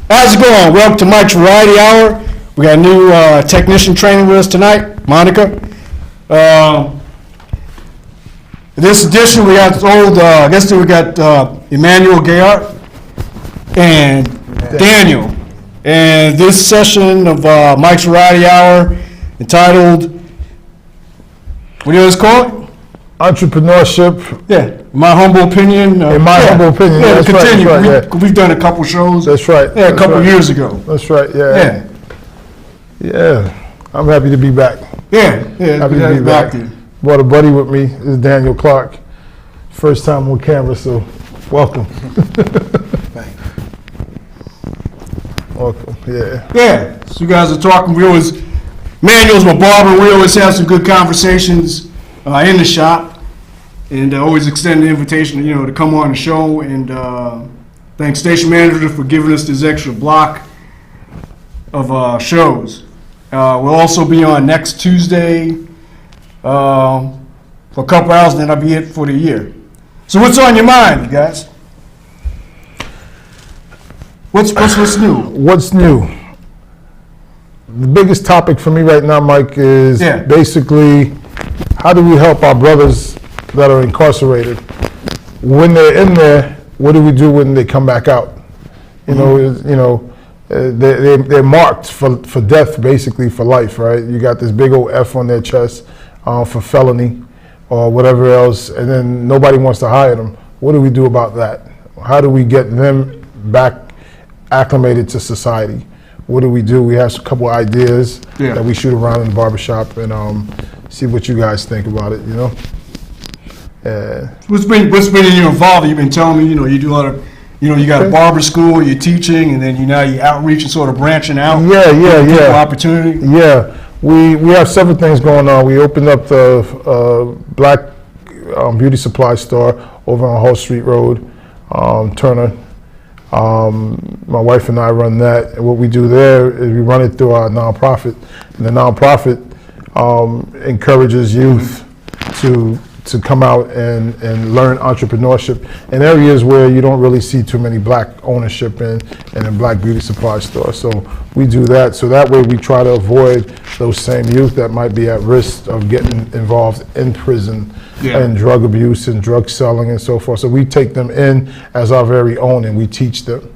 How's it going? Welcome to Mike's Variety Hour. We got a new technician training with us tonight, Monica. This edition we got we got Emmanuel and Daniel. And this session of Mike's Variety Hour entitled, what do you guys call it? Entrepreneurship. Yeah, my humble opinion. In my humble opinion, yeah, that's continue. Right, that's right, We've done a couple shows. That's right. Yeah, a couple years ago. That's right, yeah. Yeah, I'm happy to be back. Yeah, Happy to be back. Brought a buddy with me, this is Daniel Clark. First time on camera, so welcome. Thanks. Welcome, yeah. Yeah, so you guys are talking, Emmanuel's my barber, we always have some good conversations in the shop, and always extend the invitation, to come on the show, and thanks Station Manager for giving us this extra block of shows. We'll also be on next Tuesday for a couple hours, and then that'll be it for the year. So what's on your mind, you guys? What's new? What's new? The biggest topic for me right now, Mike, is basically how do we help our brothers that are incarcerated? When they're in there, what do we do when they come back out? They're marked for death, basically for life, right? You got this big old F on their chest for felony or whatever else, and then nobody wants to hire them. What do we do about that? How do we get them back acclimated to society? What do? We have a couple ideas that we shoot around in the barbershop and see what you guys think about it, What's been in your involvement? You've been telling me, you do a lot of, you got a barber school, you're teaching, and then you outreach and sort of branching out. Yeah. Opportunity. Yeah, we have several things going on. We opened up the Black beauty supply store over on Hall Street Road, Turner. My wife and I run that, and what we do there is we run it through our nonprofit, and the nonprofit encourages youth to come out and learn entrepreneurship in areas where you don't really see too many black ownership in black beauty supply stores. So we do that, so that way we try to avoid those same youth that might be at risk of getting involved in prison and drug abuse and drug selling and so forth. So we take them in as our very own and we teach them.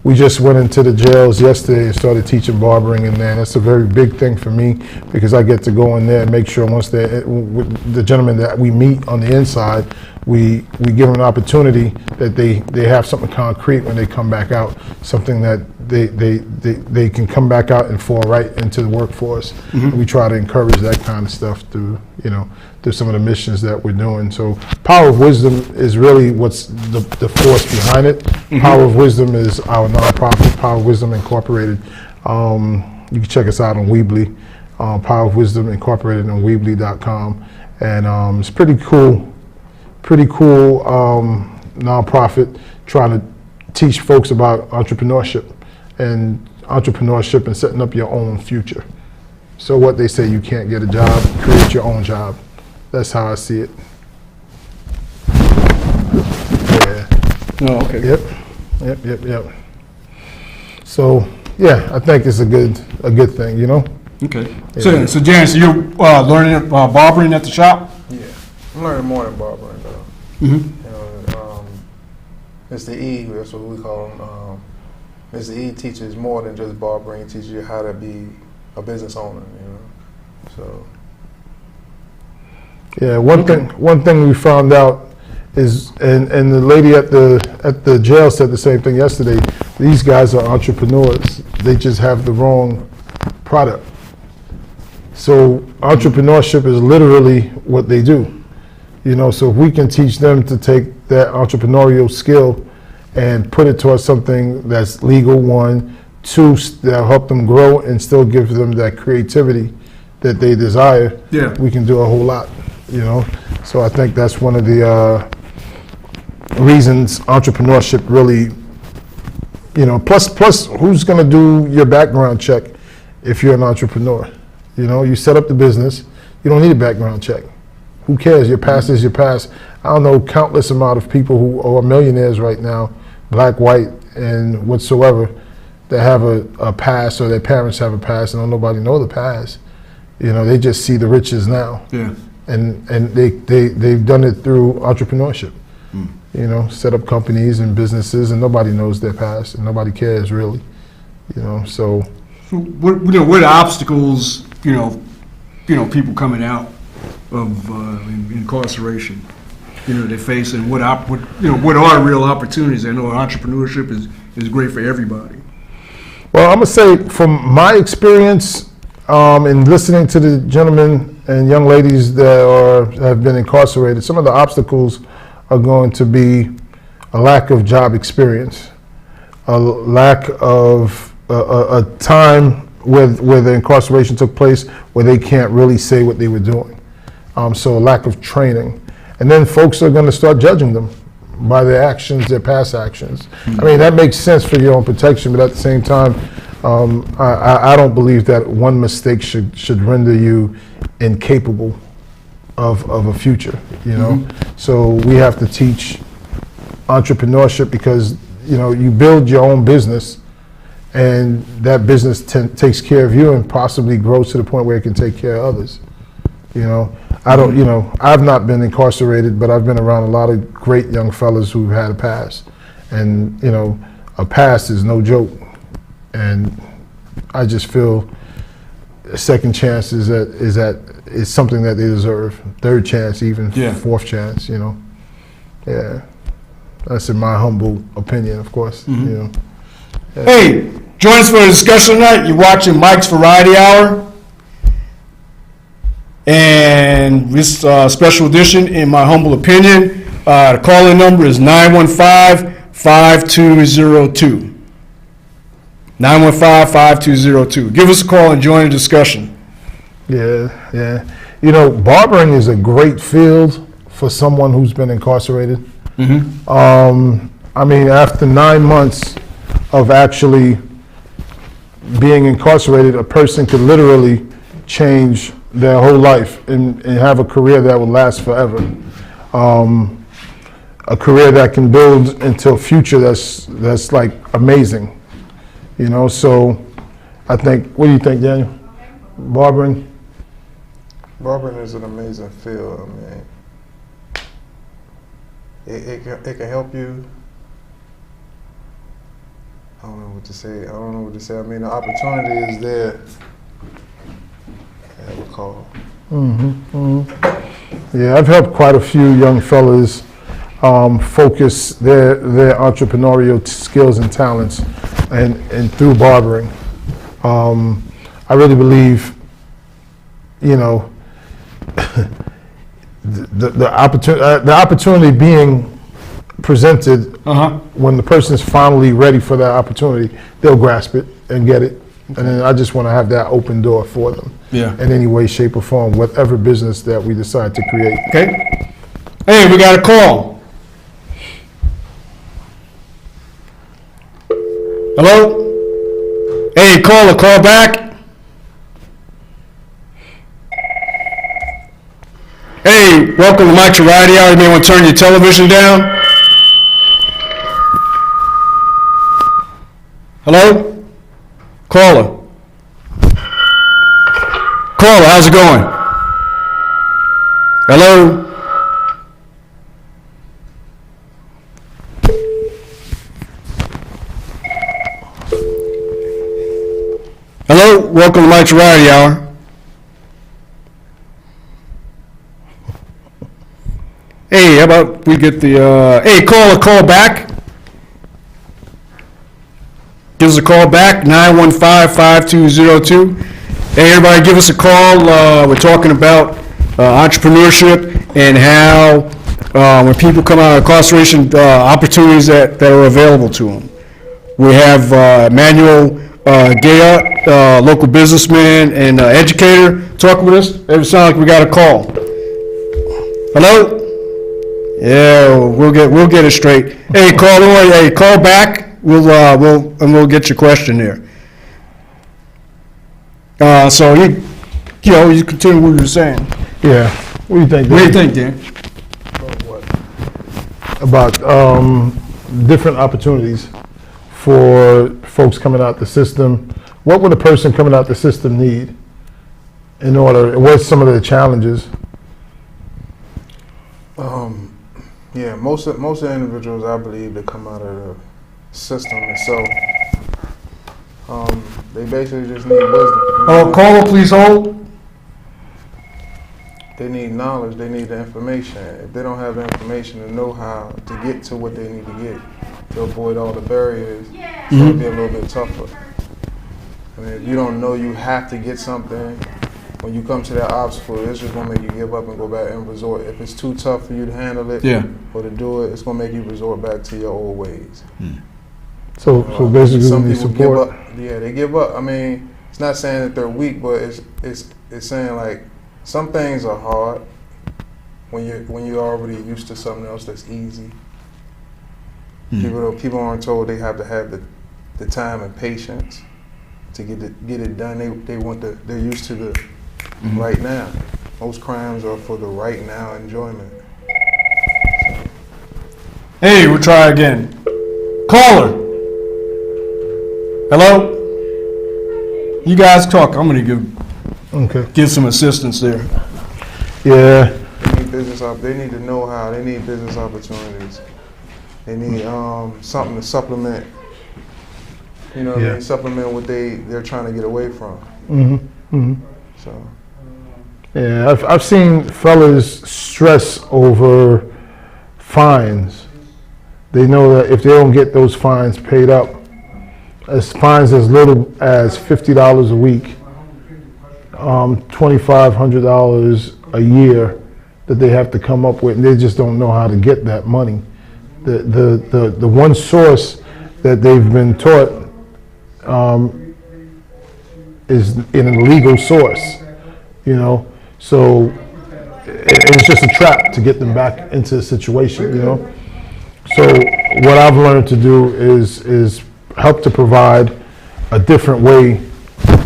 We just went into the jails yesterday and started teaching barbering in there. And that's a very big thing for me because I get to go in there and make sure once with the gentlemen that we meet on the inside, we give them an opportunity that they have something concrete when they come back out, something that they can come back out and fall right into the workforce. And we try to encourage that kind of stuff through some of the missions that we're doing. So Power of Wisdom is really what's the force behind it. Power of Wisdom is our nonprofit, Power of Wisdom Incorporated. You can check us out on Weebly, Power of Wisdom Incorporated on Weebly.com. And it's pretty cool nonprofit trying to teach folks about entrepreneurship and setting up your own future. So what they say, you can't get a job, create your own job. That's how I see it. Yeah. Oh, okay. Yep. So yeah, I think it's a good thing, Okay. Yeah. So Janice, you're learning barbering at the shop? Yeah, I'm learning more than barbering though. Mr. E, that's what we call him. Mr. E teaches more than just barbering. He teaches you how to be a business owner. So. Yeah, one thing we found out is, and the lady at the jail said the same thing yesterday. These guys are entrepreneurs. They just have the wrong product. So entrepreneurship is literally what they do. So if we can teach them to take that entrepreneurial skill and put it towards something that's legal, 1, 2, that'll help them grow and still give them that creativity that they desire, we can do a whole lot, So I think that's one of the reasons entrepreneurship really, plus who's gonna do your background check if you're an entrepreneur? You set up the business, you don't need a background check. Who cares? Your past is your past. I don't know countless amount of people who are millionaires right now, black, white, and whatsoever that have a past, or their parents have a past, and don't nobody know the past. You know, they just see the riches now. Yeah. And they've done it through entrepreneurship. You know, set up companies and businesses, and nobody knows their past, and nobody cares really. You know, so What obstacles, people coming out of incarceration, they face, and what are real opportunities? I know entrepreneurship is great for everybody. Well, I'm gonna say from my experience in listening to the gentlemen and young ladies that have been incarcerated, some of the obstacles are going to be a lack of job experience, a lack of a time where the incarceration took place where they can't really say what they were doing. So a lack of training. And then folks are going to start judging them by their actions, their past actions. I mean, that makes sense for your own protection, but at the same time, I don't believe that one mistake should render you incapable of a future, So we have to teach entrepreneurship because, you build your own business and that business takes care of you and possibly grows to the point where it can take care of others. I've not been incarcerated, but I've been around a lot of great young fellas who've had a past. And, a past is no joke. And I just feel a second chance is something that they deserve. Third chance, even fourth chance, Yeah. That's in my humble opinion, of course. Hey, join us for a discussion tonight. You're watching Mike's Variety Hour. And this special edition, in my humble opinion, the call-in number is 915-5202. 915-5202. Give us a call and join the discussion. Yeah. Barbering is a great field for someone who's been incarcerated. After 9 months of actually being incarcerated, a person could literally change their whole life and have a career that will last forever. A career that can build into a future that's like amazing. So I think, what do you think, Daniel? Barbering is an amazing field. It can help you. I don't know what to say. The opportunity is there. I recall. Yeah, I've helped quite a few young fellas focus their entrepreneurial skills and talents, and through barbering. I really believe, the opportunity being presented when the person's finally ready for that opportunity, they'll grasp it and get it. And then I just want to have that open door for them. Yeah. In any way, shape, or form, whatever business that we decide to create. Okay. Hey, we got a call. Hello? Hey, caller, call back. Hey, welcome to Mike's Variety Hour. You may want to turn your television down. Hello? Caller. Caller, how's it going? Hello? Hello? Welcome to Mike's Variety Hour. Hey, how about we get the, hey, caller, call back. Give us a call back, 915-5202. Hey, everybody, give us a call. We're talking about entrepreneurship and how when people come out of incarceration, opportunities that are available to them. We have Emmanuel Gayot, local businessman and educator, talking with us. It sounds like we got a call. Hello? Yeah, we'll get it straight. Hey, call back. We'll get your question there. So you continue what you were saying. Yeah. What do you think, Dan? What do you think, Dan? About different opportunities for folks coming out the system? What would a person coming out the system need in order, what's some of the challenges? Yeah, most of the individuals I believe that come out of the system and so they basically just need wisdom. Oh, caller, please hold. They need knowledge, they need the information. If they don't have the information and know how to get to what they need to get to avoid all the barriers, it'll be a little bit tougher. I mean, if you don't know you have to get something, when you come to that obstacle, it's just gonna make you give up and go back and resort. If it's too tough for you to handle it or to do it, it's gonna make you resort back to your old ways. So basically, some we need people support. give up. Yeah, they give up. I mean, it's not saying that they're weak, but it's saying like some things are hard when you're already used to something else that's easy. People aren't told they have to have the time and patience to get it done. They're used to the right now. Most crimes are for the right now enjoyment. Hey, we'll try again. Caller. Hello? You guys talk. I'm going to give some assistance there. Yeah. They need they need to know how. They need business opportunities. They need something to supplement. You know what I mean? Supplement what they're trying to get away from. So. Yeah, I've seen fellas stress over fines. They know that if they don't get those fines paid up, fines as little as $50 a week, $2,500 a year that they have to come up with, and they just don't know how to get that money. The one source that they've been taught is an illegal source, you know. So it's just a trap to get them back into the situation, you know. So what I've learned to do is help to provide a different way,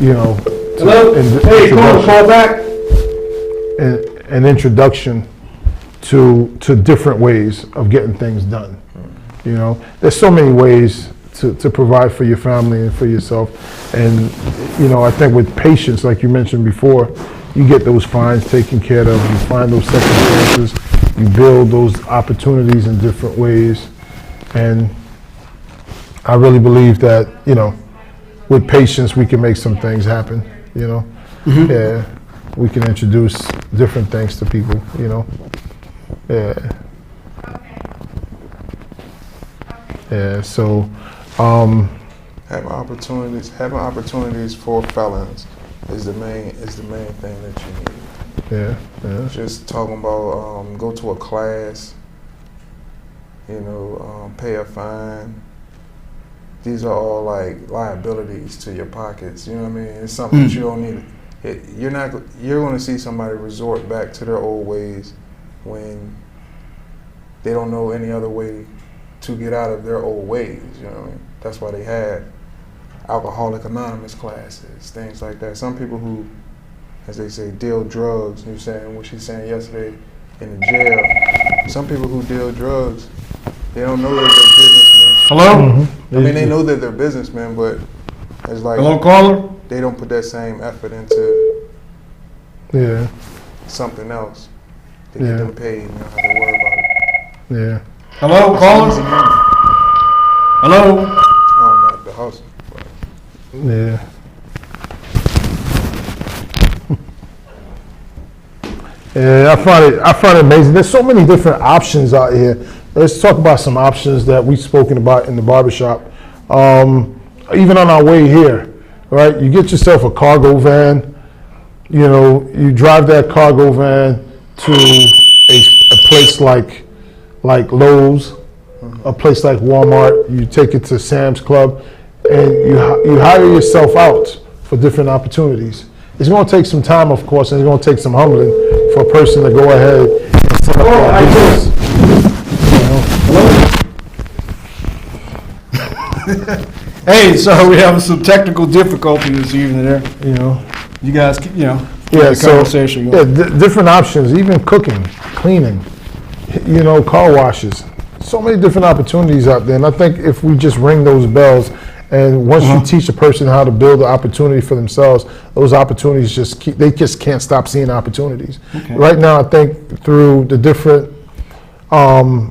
you know. Hello? Hey, call back. An introduction to different ways of getting things done. You know, there's so many ways to provide for your family and for yourself. And, you know, I think with patience, like you mentioned before, you get those fines taken care of, you find those circumstances, you build those opportunities in different ways. And I really believe that, you know, with patience, we can make some things happen, you know. Yeah, we can introduce different things to people, you know. Yeah. Yeah, so having opportunities for felons is the main thing that you need. Yeah. Just talking about go to a class, you know, pay a fine. These are all like liabilities to your pockets. You know what I mean? It's something that you don't need. You're going to see somebody resort back to their old ways when they don't know any other way to get out of their old ways. You know what I mean? That's why they had Alcoholic Anonymous classes, things like that. Some people who, as they say, deal drugs. You saying what she's saying yesterday in the jail. Some people who deal drugs, they don't know that they're businessmen. Hello? I mean, they know that they're businessmen, but it's like, Hello, caller? they don't put that same effort into something else. They get them paid and don't have to worry about it. Yeah. Hello, caller? Easy money. Hello? Oh, not the hustle. But Yeah. Yeah, I find it amazing. There's so many different options out here. Let's talk about some options that we've spoken about in the barbershop. Even on our way here, right? You get yourself a cargo van. You know, you drive that cargo van to a place like Lowe's, a place like Walmart. You take it to Sam's Club, and you hire yourself out for different opportunities. It's going to take some time, of course, and it's going to take some humbling for a person to go ahead and set up their business. Hey, so we have some technical difficulty this evening there. You know. You guys, you know, Yeah, the conversation going. different options, even cooking, cleaning, you know, car washes. so many different opportunities out there, and I think if we just ring those bells, and once you teach a person how to build an opportunity for themselves, those opportunities they just can't stop seeing opportunities. Okay. Right now, I think through the different, I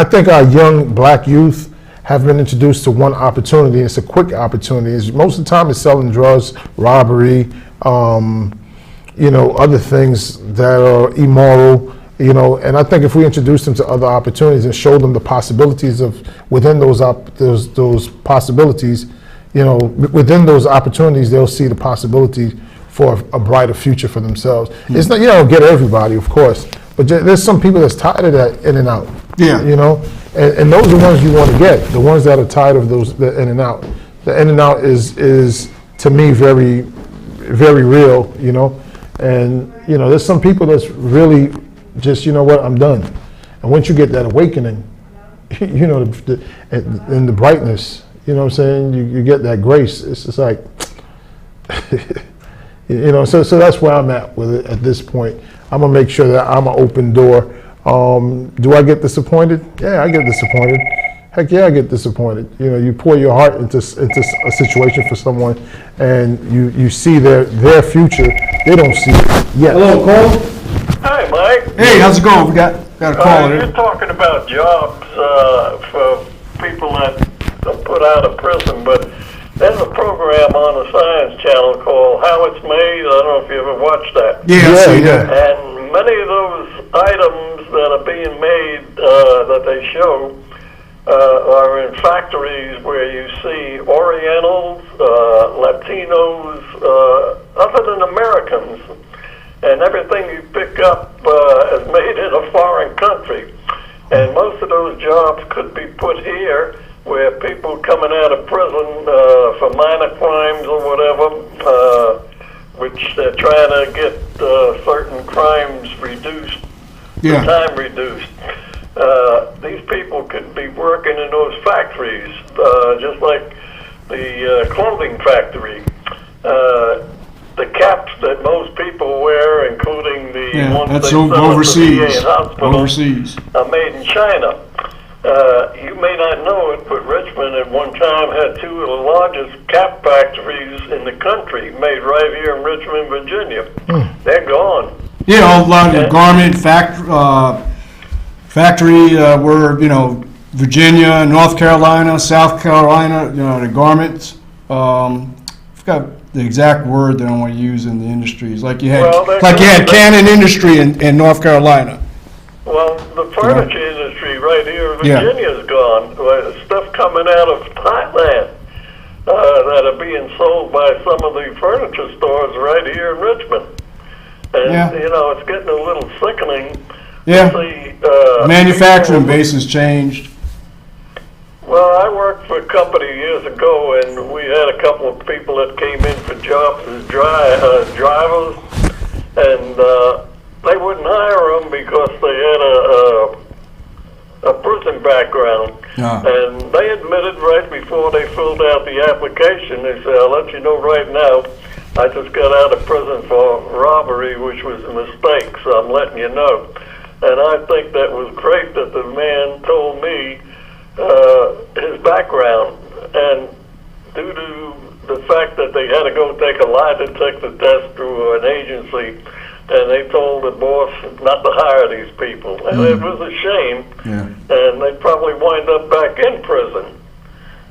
think our young black youth have been introduced to one opportunity. It's a quick opportunity. Most of the time it's selling drugs, robbery, other things that are immoral, and I think if we introduce them to other opportunities and show them the possibilities of within those possibilities, within those opportunities, they'll see the possibility for a brighter future for themselves. It's not, get everybody, of course, but there's some people that's tired of that in and out. Yeah. And those are the ones you want to get, the ones that are tired of the in and out. The in and out is to me very, very real, and there's some people that's really just, I'm done. And once you get that awakening, and the brightness, what I'm saying, you get that grace. It's just like, so that's where I'm at with it at this point. I'm gonna make sure that I'm an open door. Do I get disappointed? Yeah, I get disappointed. Heck yeah, I get disappointed. You pour your heart into a situation for someone, and you see their future. They don't see it yet. Hello, Cole. Hi, Mike. Hey, how's it going? We got a call. You're talking about jobs for people that are put out of prison, but there's a program on the Science Channel called How It's Made. I don't know if you ever watched that. Yeah, I see that. And many of those items that are being made that they show are in factories where you see Orientals, Latinos, other than Americans. And everything you pick up is made in a foreign country. And most of those jobs could be put here where people coming out of prison for minor crimes or whatever, which they're trying to get certain crimes reduced, time reduced. These people could be working in those factories, just like the clothing factory. The caps that most people wear, including the ones that's they sell overseas. at the VA hospitals, Overseas. are made in China. You may not know it, but Richmond at one time had two of the largest cap factories in the country, made right here in Richmond, Virginia. They're gone. Yeah, a lot of the garment factory were, Virginia, North Carolina, South Carolina, the garments. I forgot the exact word that I want to use in the industries. Like you had Cannon Industry in North Carolina. Well, the furniture industry right here in Virginia is gone. Stuff coming out of Thailand that are being sold by some of the furniture stores right here in Richmond. And, it's getting a little sickening. Yeah. To see, manufacturing base has changed. Well, I worked for a company years ago, and we had a couple of people that came in for jobs as drivers, and they wouldn't hire them because they had a prison background. And they admitted right before they filled out the application, they said, I'll let you know right now, I just got out of prison for robbery, which was a mistake, so I'm letting you know. And I think that was great that the man told me his background, and due to the fact that they had to go take a lie detector test through an agency, and they told the boss not to hire these people, and it was a shame, and they probably wind up back in prison.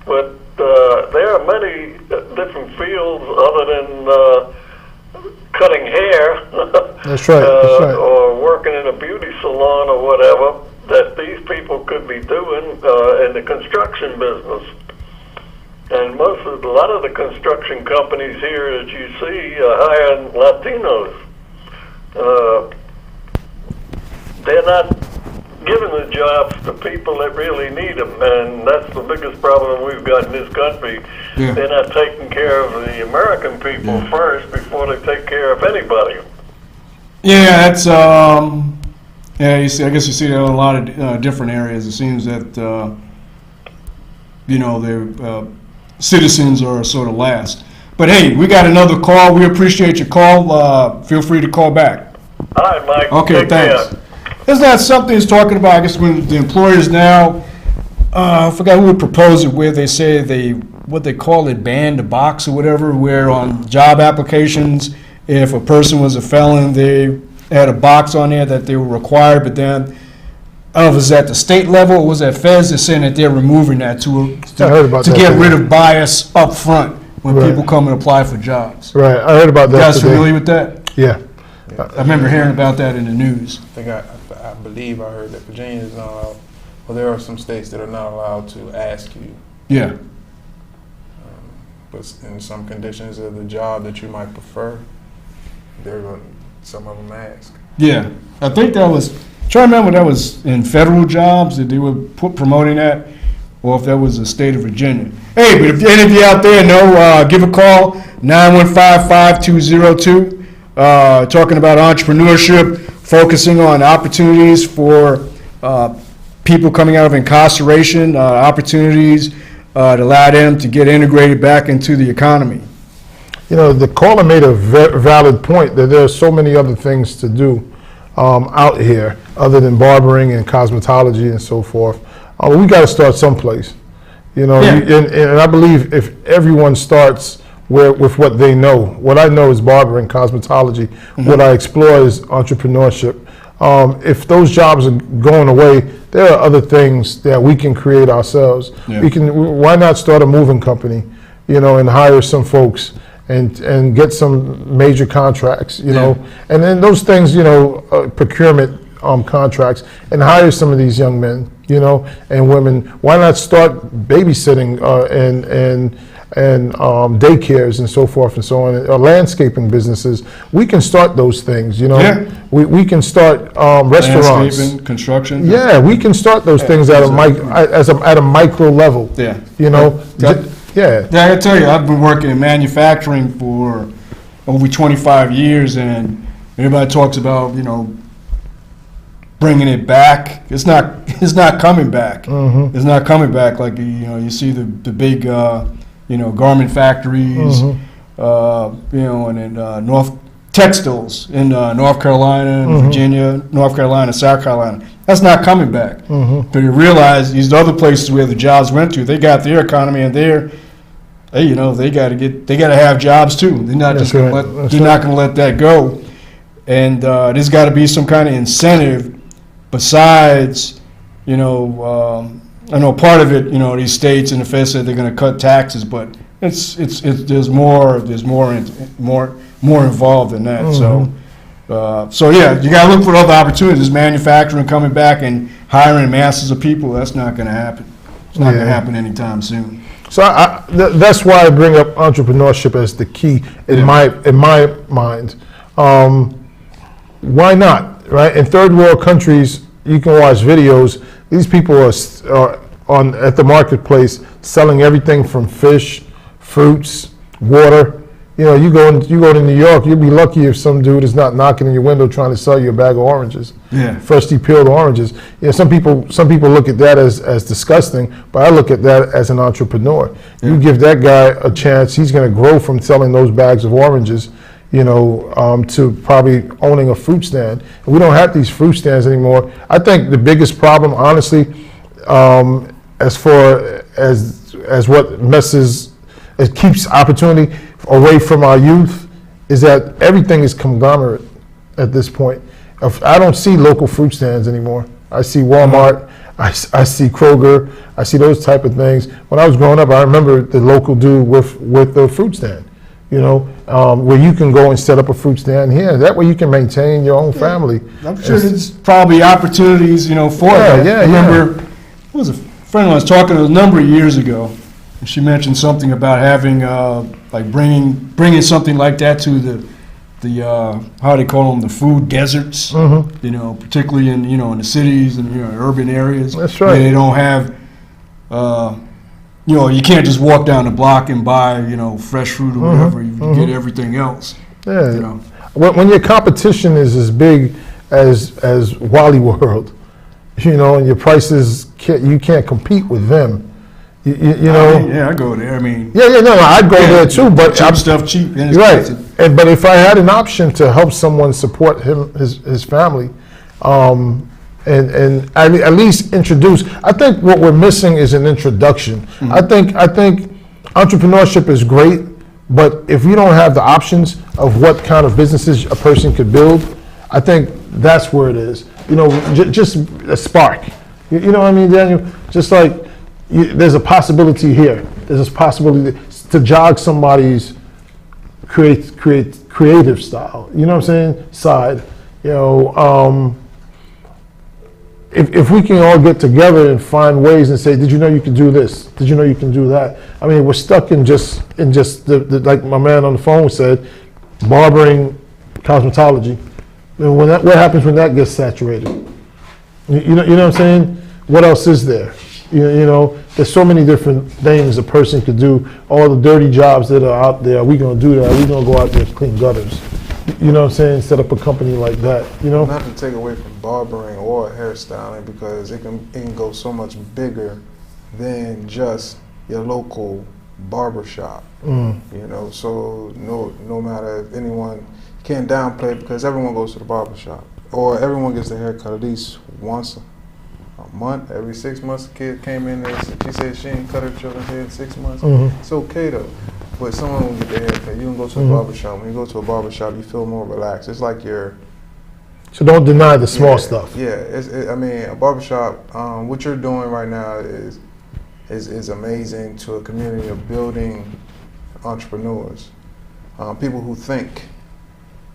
But there are many different fields other than cutting hair That's right. or working in a beauty salon or whatever, that these people could be doing in the construction business. And a lot of the construction companies here that you see are hiring Latinos. They're not giving the jobs to people that really need them, and that's the biggest problem we've got in this country. They're not taking care of the American people first before they take care of anybody. Yeah, that's you see. I guess you see that in a lot of different areas. It seems that their citizens are sort of last. But hey, we got another call. We appreciate your call. Feel free to call back. All right, Mike. Okay, Take thanks. care. Isn't that something he's talking about, I guess, when the employers now, I forgot who would propose it, where they say what they call it, ban the box or whatever, where on job applications, if a person was a felon, they had a box on there that they were required, but then, I don't know if it was at the state level or was it feds, they're saying that they're removing that to get rid of bias up front when people come and apply for jobs. Right, I heard about that. You guys today. familiar with that? Yeah. I remember hearing about that in the news. I believe I heard that Virginia is not allowed, well, there are some states that are not allowed to ask you, Yeah. but in some conditions of the job that you might prefer, some of them ask. Yeah. I think that was, trying to remember that was in federal jobs that they were promoting that, or if that was the state of Virginia. Hey, but if any of you out there know, give a call, 915-5202. Talking about entrepreneurship, focusing on opportunities for people coming out of incarceration, opportunities to allow them to get integrated back into the economy. You know, the caller made a valid point that there are so many other things to do out here other than barbering and cosmetology and so forth. We got to start someplace. You know, Yeah. and I believe if everyone starts with what they know. What I know is barbering, cosmetology. What I explore is entrepreneurship. If those jobs are going away, there are other things that we can create ourselves. Yeah. Why not start a moving company, you know, and hire some folks and get some major contracts, you know, and then those things, you know, procurement contracts, and hire some of these young men, you know, and women. Why not start babysitting and daycares and so forth and so on, or landscaping businesses? We can start those things, you know. Yeah. We can start restaurants. Landscaping, construction. Yeah, we can start those things at a micro level. Yeah. You know. Yeah. Yeah. Yeah, I gotta tell you, I've been working in manufacturing for over 25 years, and everybody talks about, you know, bringing it back. It's not coming back. Mm-hmm. It's not coming back. Like, you know, you see the big, you know, garment factories, you know, and in North textiles in North Carolina and Virginia, North Carolina, South Carolina. That's not coming back. But you realize these other places where the jobs went to, they got their economy and they, you know, they got to have jobs too. They're not just going to not going to let that go. And there's got to be some kind of incentive besides, you know, I know part of it, you know, these states and the Fed said they're going to cut taxes, but it's there's more involved than that. So yeah, you got to look for other opportunities. Manufacturing coming back and hiring masses of people, that's not going to happen. It's not going to happen anytime soon. So that's why I bring up entrepreneurship as the key in my mind. Why not, right? In third world countries, you can watch videos. These people are at the marketplace selling everything from fish, fruits, water. You know, you go to New York, you'll be lucky if some dude is not knocking on your window trying to sell you a bag of oranges. Yeah. Freshly peeled oranges. You know, some people look at that as disgusting, but I look at that as an entrepreneur. Yeah. You give that guy a chance, he's going to grow from selling those bags of oranges, you know, to probably owning a fruit stand. And we don't have these fruit stands anymore. I think the biggest problem, honestly, as far as what it keeps opportunity away from our youth, is that everything is conglomerate at this point. I don't see local fruit stands anymore. I see Walmart, I see Kroger, I see those type of things. When I was growing up, I remember the local dude with the fruit stand, you know, where you can go and set up a fruit stand here. That way you can maintain your own family. I'm sure there's probably opportunities, you know, for that. I remember, what was a friend I was talking to a number of years ago, and she mentioned something about having, like bringing something like that to the how they call them, the food deserts, you know, particularly in, you know, in the cities and, you know, urban areas. That's right. Where they don't have, you know, you can't just walk down the block and buy, you know, fresh fruit or whatever. You get everything else. Yeah. You know. When your competition is as big as Wally World, you know, and your prices you can't compete with them. You know. I go there. I mean. Yeah, no, I'd go there too, but cheap stuff cheap. And right. But if I had an option to help someone support his family, and at least introduce. I think what we're missing is an introduction. I think entrepreneurship is great, but if you don't have the options of what kind of businesses a person could build, I think that's where it is. You know, just a spark. You know what I mean, Daniel? Just like there's a possibility here. There's a possibility to jog somebody's creative style. You know what I'm saying? Side. You know, if we can all get together and find ways and say, did you know you can do this? Did you know you can do that? I mean, we're stuck in just the like my man on the phone said, barbering, cosmetology. And what happens when that gets saturated? You know what I'm saying? What else is there? You know, there's so many different things a person could do. All the dirty jobs that are out there, are we going to do that? Are we going to go out there and clean gutters? You know what I'm saying? Set up a company like that, you know? Not to take away from barbering or hairstyling, because it can go so much bigger than just your local barber shop. You know, so no matter if anyone can't downplay it, because everyone goes to the barber shop, or everyone gets their hair cut at least once a month. Every 6 months, a kid came in there. She said she ain't cut her children's hair in 6 months. It's okay though. But someone will get their hair cut. You can go to a barber shop. When you go to a barber shop, you feel more relaxed. It's like you're. So don't deny the small stuff. Yeah, I mean, a barber shop. What you're doing right now is amazing to a community of building entrepreneurs, people who think,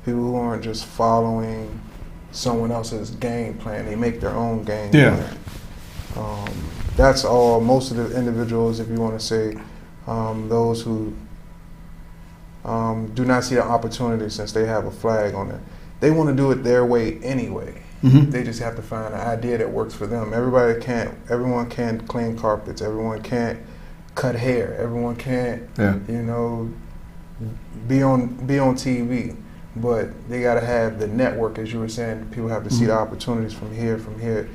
people who aren't just following someone else's game plan. They make their own game plan. That's all. Most of the individuals, if you want to say, those who do not see the opportunity since they have a flag on it, they want to do it their way anyway. They just have to find an idea that works for them. Everyone can't clean carpets. Everyone can't cut hair. Everyone can't, you know, be on TV. But they got to have the network, as you were saying. People have to see the opportunities from here,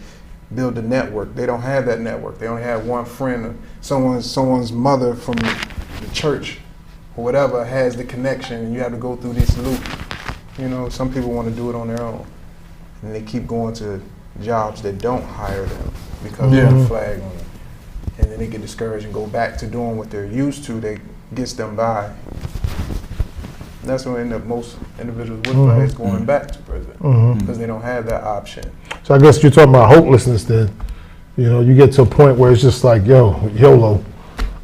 build the network. They don't have that network. They only have one friend, or someone's mother from the church or whatever has the connection, and you have to go through this loop. You know, some people want to do it on their own, and they keep going to jobs that don't hire them because of the flag on it. And then they get discouraged and go back to doing what they're used to that gets them by. That's when most individuals with flags going back to prison because they don't have that option. So I guess you're talking about hopelessness then. You know, you get to a point where it's just like, YOLO.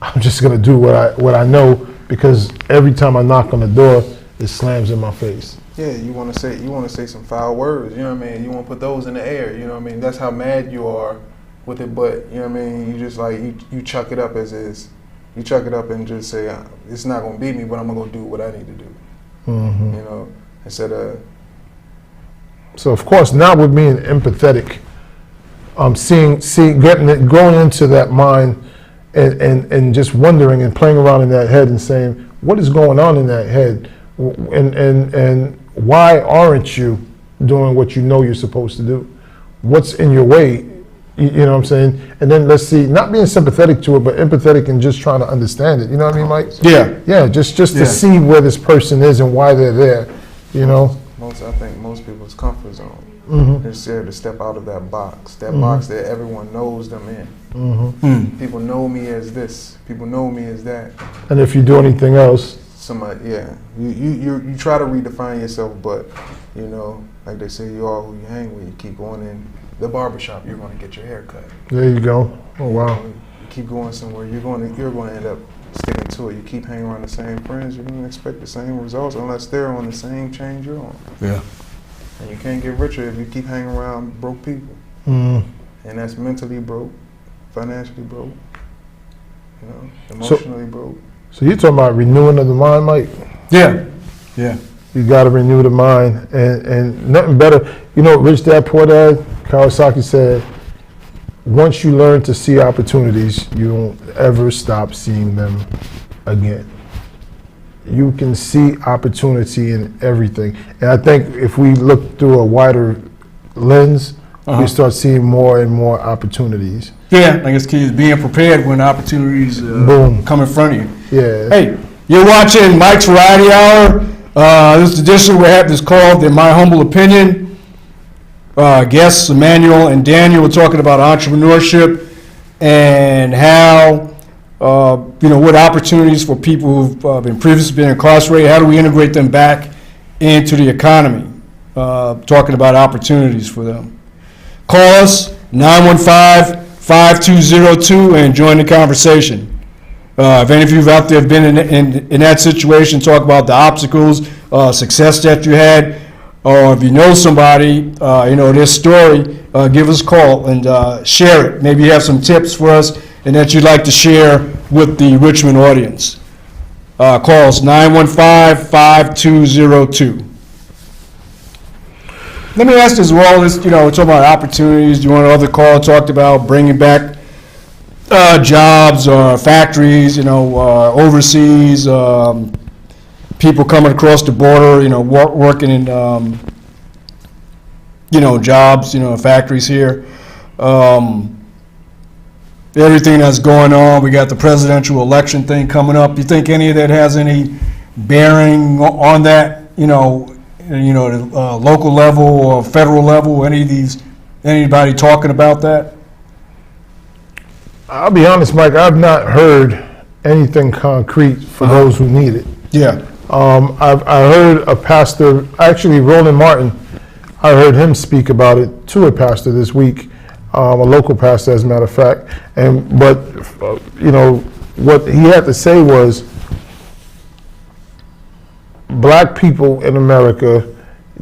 I'm just gonna do what I know, because every time I knock on the door, it slams in my face. Yeah, you want to say some foul words. You know what I mean? You want to put those in the air. You know what I mean? That's how mad you are with it. But you know what I mean? You just like you chuck it up as is. You chuck it up and just say it's not gonna beat me, but I'm gonna do what I need to do. You know, instead of. So of course now we're being empathetic, going into that mind, and just wondering and playing around in that head and saying, what is going on in that head, and why aren't you doing what you know you're supposed to do? What's in your way? You know what I'm saying? And then let's see, not being sympathetic to it, but empathetic and just trying to understand it. You know what I mean, Mike? Yeah, just to see where this person is and why they're there, you know? I think most people's comfort zone. They're scared to step out of that box that everyone knows them in. People know me as this, people know me as that. And if you do anything else, somebody, you try to redefine yourself, but you know, like they say, you are who you hang with. You keep going in the barbershop, you're going to get your hair cut. There you go. Oh wow. You keep going somewhere, you're going to end up sticking to it. You keep hanging around the same friends, you're going to expect the same results unless they're on the same chain you're on. Yeah. And you can't get richer if you keep hanging around broke people. And that's mentally broke, financially broke, you know, emotionally broke. So you're talking about renewing of the mind, Mike? Yeah. You got to renew the mind, and nothing better. You know, Rich Dad Poor Dad, Kawasaki said, once you learn to see opportunities, you don't ever stop seeing them again. You can see opportunity in everything. And I think if we look through a wider lens, we start seeing more and more opportunities. Yeah, I guess key is being prepared when opportunities come in front of you. Yeah. Hey, you're watching Mike's Variety Hour. This edition we have is called, in my humble opinion, guests, Emmanuel and Daniel, were talking about entrepreneurship and how, what opportunities for people who've been previously incarcerated, how do we integrate them back into the economy? Talking about opportunities for them. Call us, 915-5202, and join the conversation. If any of you out there have been in that situation, talk about the obstacles, success that you had, or if you know somebody, their story, give us a call and share it. Maybe you have some tips for us and that you'd like to share with the Richmond audience. Call us, 915-5202. Let me ask as well, we're talking about opportunities. You want another call, talked about bringing back jobs or factories, overseas, people coming across the border, working in, jobs, factories here. Everything that's going on, we got the presidential election thing coming up. You think any of that has any bearing on that, the local level or federal level, anybody talking about that? I'll be honest, Mike, I've not heard anything concrete for those who need it. Yeah. I heard a pastor, actually Roland Martin, I heard him speak about it to a pastor this week, a local pastor as a matter of fact. But what he had to say was, black people in America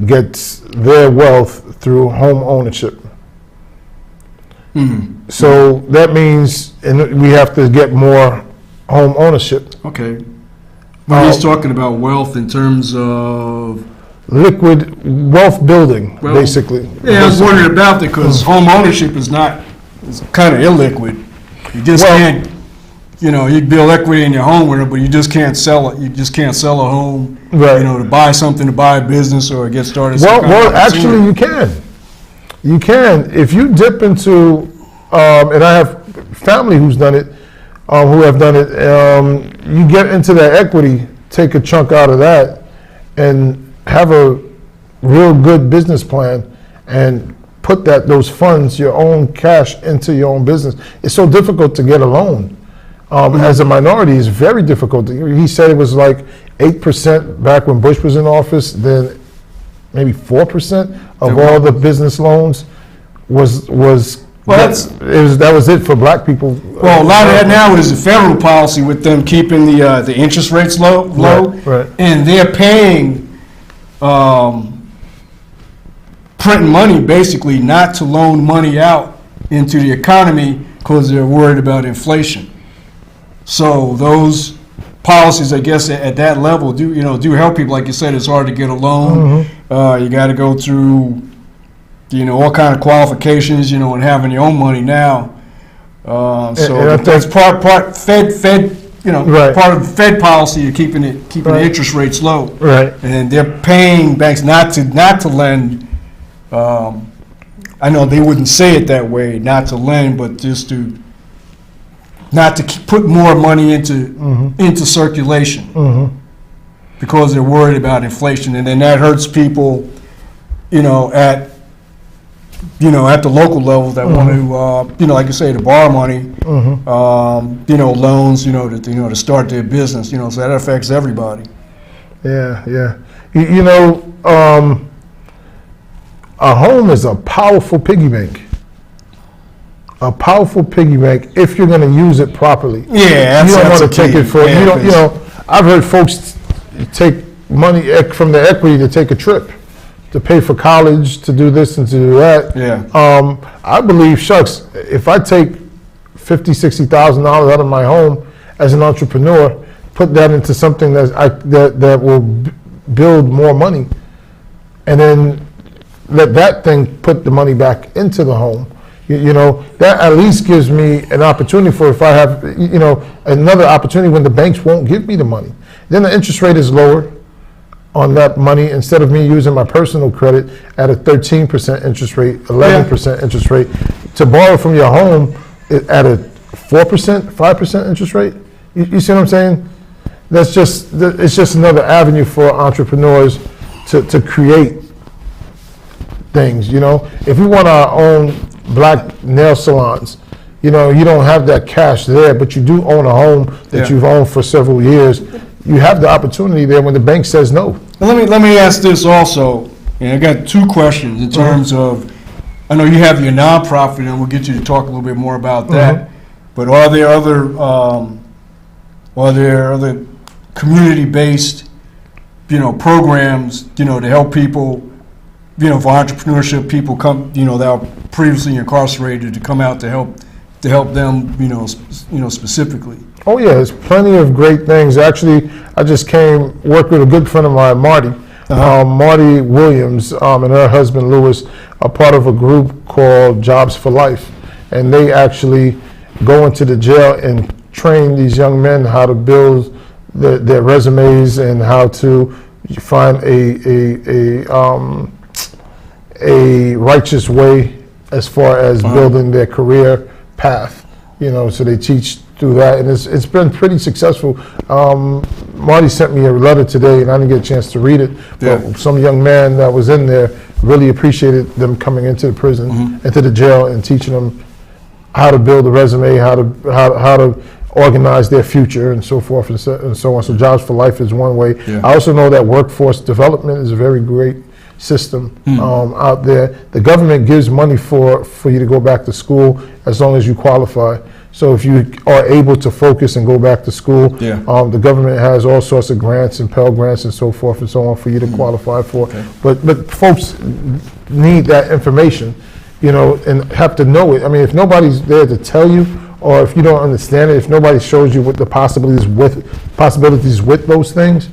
gets their wealth through home ownership. Mm-hmm. So that means we have to get more home ownership. Okay. When he's talking about wealth in terms of liquid wealth building, basically. Yeah, I was wondering about that because home ownership is kind of illiquid. You just can't, you build equity in your home with it, but you just can't sell it. You just can't sell a home, right. To buy something, to buy a business or get started. Well, actually you can. You can. If you dip into, and I have family who have done it, you get into that equity, take a chunk out of that, and have a real good business plan, and put those funds, your own cash, into your own business. It's so difficult to get a loan. As a minority, it's very difficult. He said it was like 8% back when Bush was in office, then maybe 4% of all the business loans was that was it for black people. Well, a lot of that now is the federal policy with them keeping the interest rates low, right. And they're paying, printing money basically not to loan money out into the economy because they're worried about inflation. So those policies, I guess, at that level do help people. Like you said, it's hard to get a loan. Mm-hmm. You got to go through all kind of qualifications, and having your own money now. So that's part Fed, right. part of Fed policy of keeping the interest rates low. Right. And they're paying banks not to lend. I know they wouldn't say it that way, not to lend, but just not to put more money into circulation, because they're worried about inflation, and then that hurts people, at the local level that want to, like you say, to borrow money, loans, to start their business, so that affects everybody. Yeah. A home is a powerful piggy bank. A powerful piggy bank if you're going to use it properly. Yeah, you don't want to take it for. Yeah, I've heard folks take money from their equity to take a trip, to pay for college, to do this and to do that. Yeah. I believe, shucks, if I take $50,000-$60,000 out of my home as an entrepreneur, put that into something that will build more money, and then let that thing put the money back into the home. That at least gives me an opportunity for, if I have, another opportunity when the banks won't give me the money. Then the interest rate is lower on that money, instead of me using my personal credit at a 13% interest rate, 11% interest rate, to borrow from your home at a 4%, 5% interest rate. You see what I'm saying? It's just another avenue for entrepreneurs to create things, you know. If we want our own black nail salons, you know, you don't have that cash there, but you do own a home that you've owned for several years. You have the opportunity there when the bank says no. Well, let me ask this also, and I got two questions in terms of, I know you have your nonprofit, and we'll get you to talk a little bit more about that, but are there other community-based, you know, programs, you know, to help people, you know, for entrepreneurship, people come, you know, that are previously incarcerated to come out to help them, you know, specifically? Oh yeah, there's plenty of great things. Actually, I just worked with a good friend of mine, Marty. Marty Williams and her husband Lewis are part of a group called Jobs for Life, and they actually go into the jail and train these young men how to build their resumes and how to find a righteous way as far as building their career path. You know, so they teach through that, and it's been pretty successful. Marty sent me a letter today, and I didn't get a chance to read it, but some young man that was in there really appreciated them coming into the prison, into the jail, and teaching them how to build a resume, how to organize their future, and so forth and so on. So Jobs for Life is one way. I also know that workforce development is a very great system out there. The government gives money for you to go back to school as long as you qualify. So if you are able to focus and go back to school, the government has all sorts of grants and Pell Grants and so forth and so on for you to qualify for. But folks need that information, you know, and have to know it. I mean, if nobody's there to tell you, or if you don't understand it, if nobody shows you what the possibilities with those things,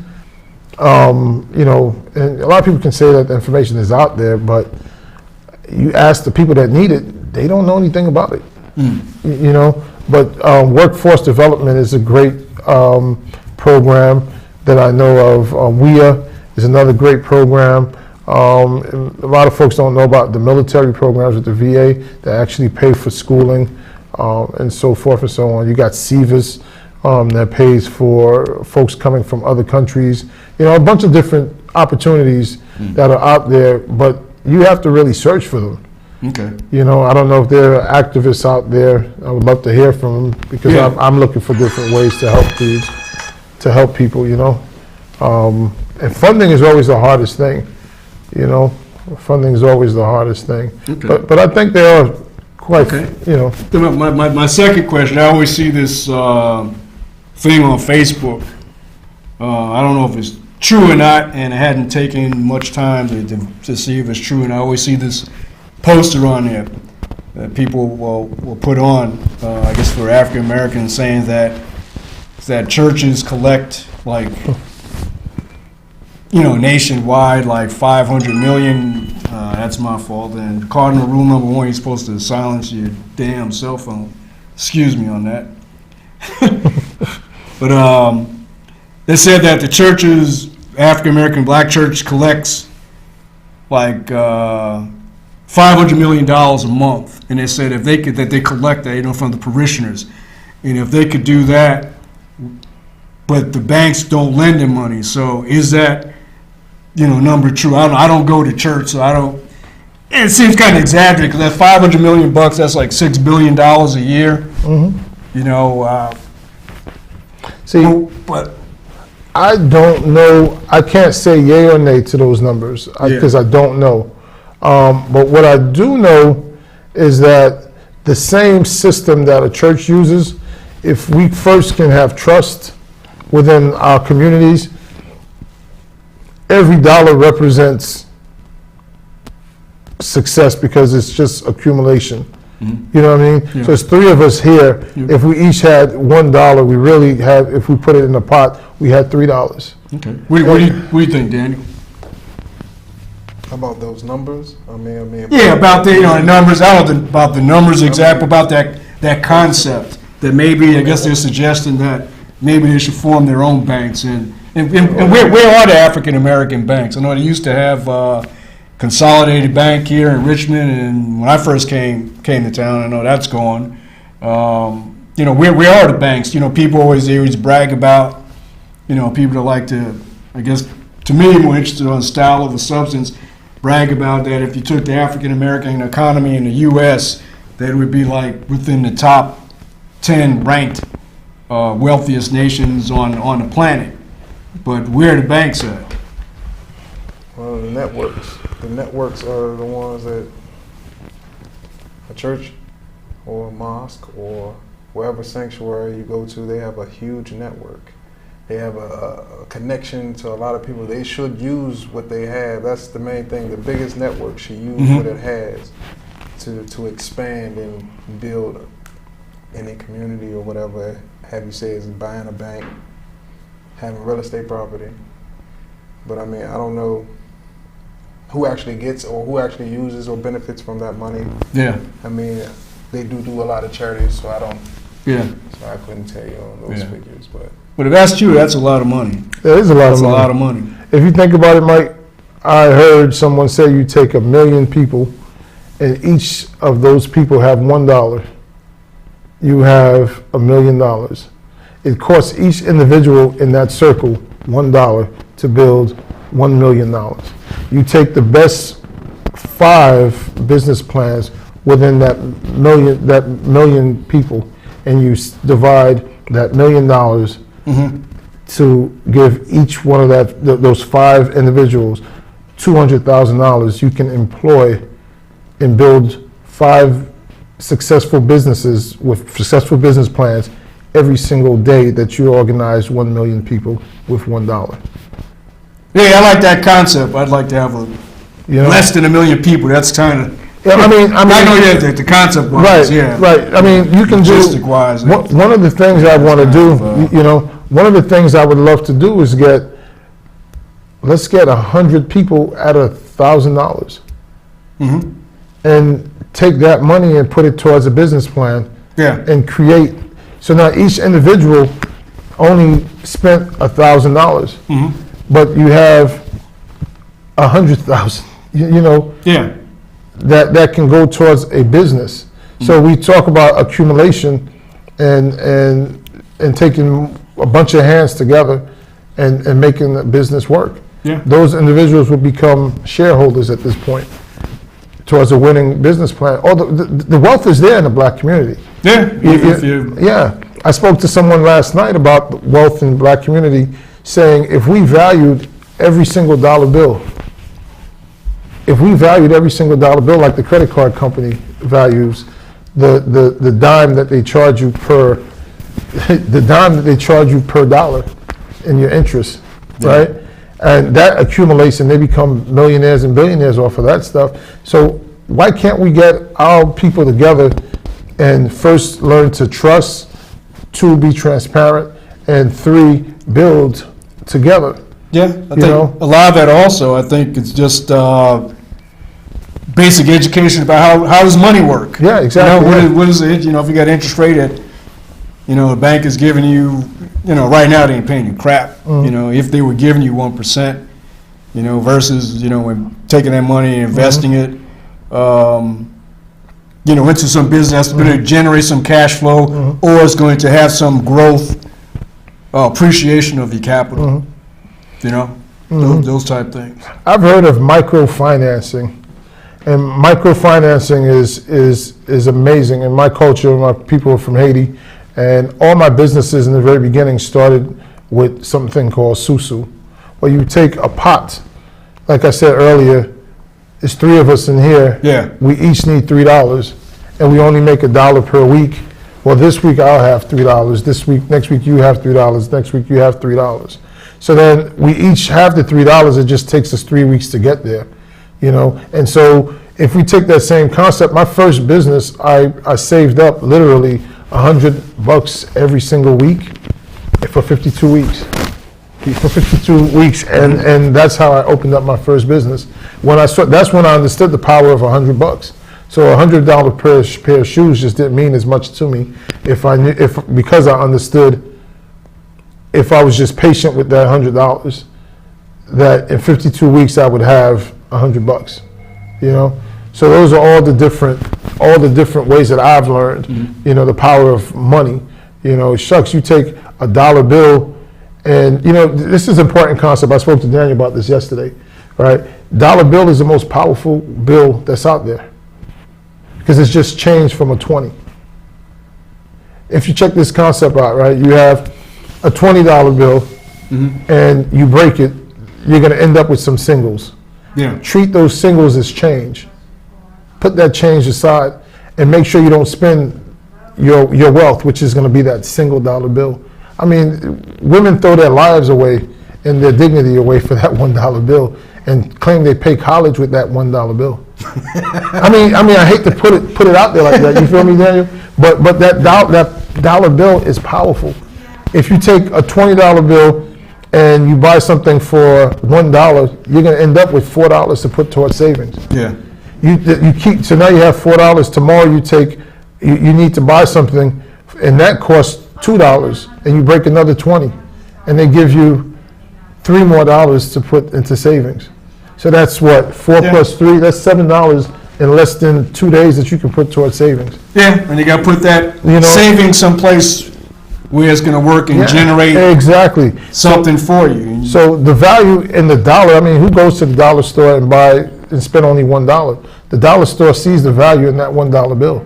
you know, and a lot of people can say that the information is out there, but you ask the people that need it, they don't know anything about it. You know, but workforce development is a great program that I know of. WIA is another great program. And a lot of folks don't know about the military programs with the VA that actually pay for schooling and so forth and so on. You got SEVIS that pays for folks coming from other countries. You know, a bunch of different opportunities that are out there, but you have to really search for them. Okay. You know, I don't know if there are activists out there. I would love to hear from them, because I'm looking for different ways to help kids, to help people, you know. And funding is always the hardest thing, you know. Funding is always the hardest thing. Okay. But I think they are quite, you know. My second question, I always see this thing on Facebook. I don't know if it's true or not, and I hadn't taken much time to see if it's true, and I always see this poster on there that people will put on, I guess for African Americans, saying that churches collect, like, you know, nationwide, like 500 million. That's my fault. And cardinal rule number 1, you're supposed to silence your damn cell phone. Excuse me on that. But they said that the churches, African American black church, collects like $500 million a month, and they said if they could, that they collect that, you know, from the parishioners, and if they could do that, but the banks don't lend them money. So is that, you know, number true? I don't go to church, so I don't. And it seems kind of exaggerated, because that $500 million, that's like $6 billion a year. You know. See, but I don't know. I can't say yay or nay to those numbers because I don't know. But what I do know is that the same system that a church uses, if we first can have trust within our communities, every dollar represents success, because it's just accumulation. You know what I mean? So it's 3 of us here. If we each had $1, we really have, if we put it in a pot, we had $3. Okay. What do you think, Daniel? About those numbers? I mean. Yeah, about the, you know, the numbers. I don't know about the numbers exactly, about that concept. That maybe, I guess they're suggesting that maybe they should form their own banks. And where are the African American banks? I know they used to have Consolidated Bank here in Richmond, and when I first came to town, I know that's gone. You know, where are the banks? You know, people always brag about, you know, people that like to, I guess, to me, more interested on style over substance. brag about that if you took the African American economy in the U.S., that it would be like within the top 10 ranked wealthiest nations on the planet. But where are the banks at? Well, the networks are the ones that a church or a mosque or wherever sanctuary you go to, they have a huge network. They have a connection to a lot of people. They should use what they have. That's the main thing. The biggest network should use what it has to expand and build any community or whatever. Have you say is buying a bank, having real estate property. But I mean, I don't know who actually gets or who actually uses or benefits from that money. Yeah. I mean, they do a lot of charities, so I don't. Yeah. So I couldn't tell you on those figures, But if that's true, that's a lot of money. It is a lot That's of a money. lot of money. If you think about it, Mike, I heard someone say you take 1 million people and each of those people have $1. You have $1 million. It costs each individual in that circle $1 to build $1 million. You take the best 5 business plans within that million people, and you divide that $1 million to give each one of those 5 individuals $200,000. You can employ and build 5 successful businesses with successful business plans every single day that you organize 1 million people with $1. Yeah, I like that concept. I'd like to have less than 1 million people. That's kind of. Yeah, I mean, I know the concept wise. right, Yeah. right. I mean, you can do. Logistic wise. One of the things I want to do, one of the things I would love to do is let's get 100 people at $1,000, and take that money and put it towards a business plan. Yeah. And create. So now each individual only spent $1,000, but you have 100,000. Yeah. That can go towards a business. So we talk about accumulation and taking a bunch of hands together and making the business work. Yeah. Those individuals will become shareholders at this point towards a winning business plan. The wealth is there in the black community. Yeah. Yeah. I spoke to someone last night about the wealth in the black community, saying if we valued every single dollar bill, like the credit card company values, the dime that they charge you per dollar in your interest, right? And that accumulates and they become millionaires and billionaires off of that stuff. So why can't we get our people together and first learn to trust, 2, be transparent, and 3, build together? Yeah, I think a lot of that also, I think it's just basic education about how does money work. Yeah, exactly. What is it? If you got interest rate at, the bank is giving you, right now they ain't paying you crap. If they were giving you 1%, versus, when taking that money and investing it, into some business that's going to generate some cash flow, or it's going to have some growth, appreciation of your capital. Those type things. I've heard of microfinancing, and microfinancing is amazing. In my culture, my people are from Haiti, and all my businesses in the very beginning started with something called susu, where you take a pot. Like I said earlier, there's 3 of us in here. Yeah. We each need $3, and we only make $1 per week. Well, this week I'll have $3. Next week you have $3. Next week you have $3. So then we each have the $3. It just takes us 3 weeks to get there, And so if we take that same concept, my first business, I saved up literally $100 every single week for 52 weeks. And that's how I opened up my first business. That's when I understood the power of $100. So $100 pair of shoes just didn't mean as much to me because I understood. If I was just patient with that $100, that in 52 weeks I would have $100, So those are all the different ways that I've learned, the power of money. Shucks, you take $1 bill, and this is an important concept. I spoke to Daniel about this yesterday. right? Dollar bill is the most powerful bill that's out there because it's just changed from a 20. If you check this concept out, right, you have a $20 bill and you break it, you're going to end up with some singles. Yeah. Treat those singles as change. Put that change aside and make sure you don't spend your wealth, which is going to be that single dollar bill. I mean, women throw their lives away and their dignity away for that $1 bill and claim they pay college with that $1 bill. I mean, I hate to put it out there like that. You feel me, Daniel? But that dollar bill is powerful. If you take a $20 bill and you buy something for $1, you're going to end up with $4 to put towards savings. Yeah. So now you have $4. Tomorrow you need to buy something, and that costs $2, and you break another 20, and they give you $3 more to put into savings. So that's what, 4 plus 3, that's $7 in less than 2 days that you can put towards savings. Yeah, and you got to put that savings someplace where it's going to work and generate exactly something for you. So the value in the dollar, I mean, who goes to the dollar store and buy and spend only $1? The dollar store sees the value in that $1 bill.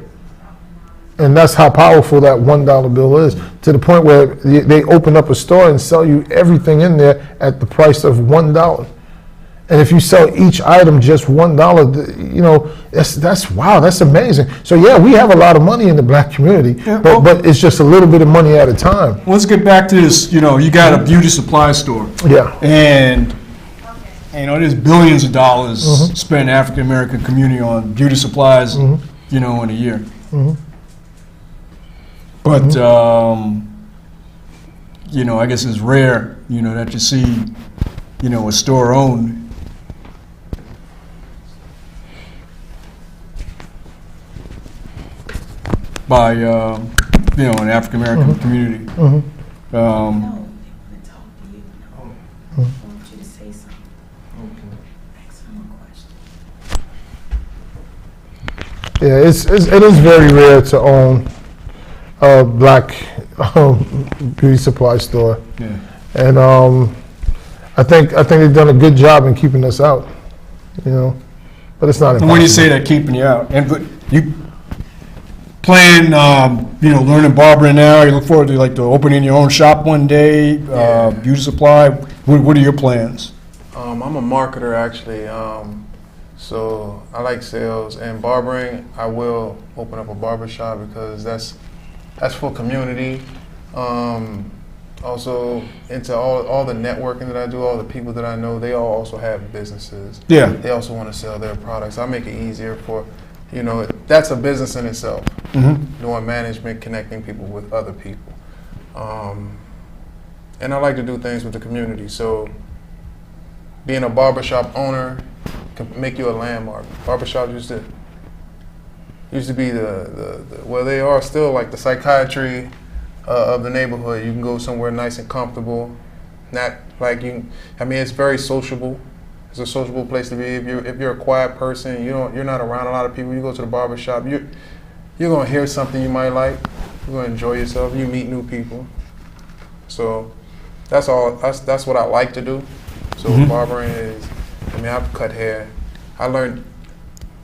And that's how powerful that $1 bill is, to the point where they open up a store and sell you everything in there at the price of $1. And if you sell each item just $1, you know, that's wow, that's amazing. So yeah, we have a lot of money in the black community, but it's just a little bit of money at a time. Let's get back to this. You know, you got a beauty supply store. Yeah. And you know, there's billions of dollars spent in the African American community on beauty supplies, you know, in a year. But you know, I guess it's rare, you know, that you see, you know, a store owned by you know, an African American community. No, they want to talk to you. No, I want you to say something. Ask them a question. Yeah, it is very rare to own a black beauty supply store. Yeah. And I think they've done a good job in keeping us out, you know, but it's not impossible. And when you say that, keeping you out, and but you plan, you know, learning barbering now. You look forward to to opening your own shop one day, beauty supply. What are your plans? I'm a marketer actually, so I like sales and barbering. I will open up a barber shop because that's for community. Also into all the networking that I do, all the people that I know, they all also have businesses. Yeah. They also want to sell their products. I make it easier for, you know, that's a business in itself. Doing management, connecting people with other people. And I like to do things with the community. So being a barbershop owner can make you a landmark. Barbershop used to be well, they are still like the psychiatry of the neighborhood. You can go somewhere nice and comfortable, not like I mean, it's very sociable. It's a sociable place to be. If you're a quiet person, you're not around a lot of people. You go to the barbershop, you're gonna hear something you might like. You're gonna enjoy yourself. You meet new people. So that's all. That's what I like to do. So barbering is. I mean, I've cut hair. I learned.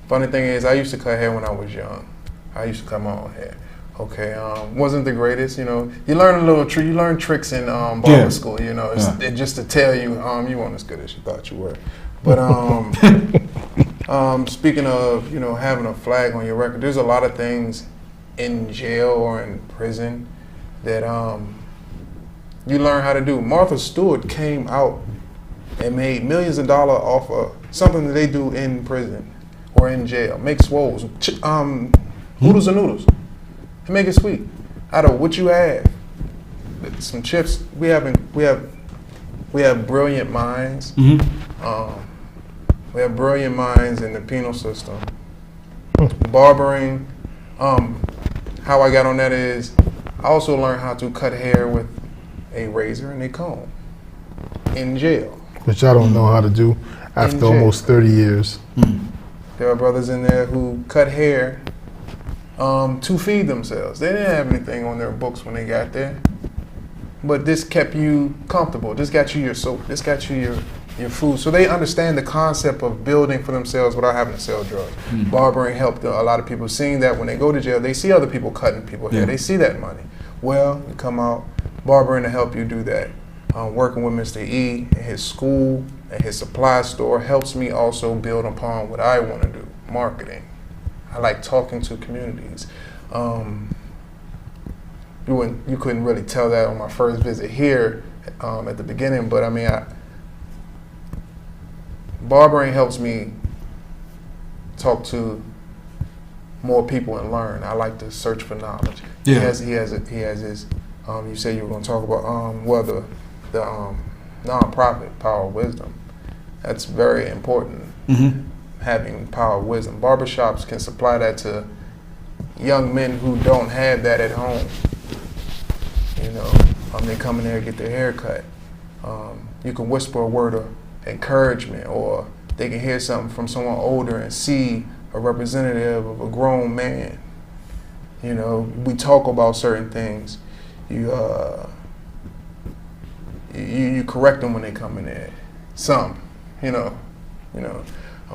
Funny thing is, I used to cut hair when I was young. I used to cut my own hair. Okay, wasn't the greatest, you know. You learn you learn tricks in barber school, you know, just to tell you you weren't as good as you thought you were. But speaking of, you know, having a flag on your record, there's a lot of things in jail or in prison that you learn how to do. Martha Stewart came out and made millions of dollars off of something that they do in prison or in jail. Make swoles, oodles and noodles. And make it sweet out of what you have. Some chips. We have brilliant minds. We have brilliant minds in the penal system. Barbering. How I got on that is I also learned how to cut hair with a razor and a comb in jail. Which I don't know how to do after almost 30 years. There are brothers in there who cut hair to feed themselves. They didn't have anything on their books when they got there. But this kept you comfortable. This got you your soap. This got you your food. So they understand the concept of building for themselves without having to sell drugs. Barbering helped a lot of people, seeing that when they go to jail, they see other people cutting people hair. They see that money. Well, you come out, barbering to help you do that. Working with Mr. E and his school and his supply store helps me also build upon what I want to do, marketing. I like talking to communities. You couldn't really tell that on my first visit here at the beginning, but I mean, barbering helps me talk to more people and learn. I like to search for knowledge. Yeah. He has his. You said you were going to talk about the nonprofit Power of Wisdom. That's very important. Having Power of Wisdom. Barbershops can supply that to young men who don't have that at home. You know, they come in there and get their hair cut. You can whisper a word of encouragement, or they can hear something from someone older and see a representative of a grown man. You know, we talk about certain things. You correct them when they come in there. Some,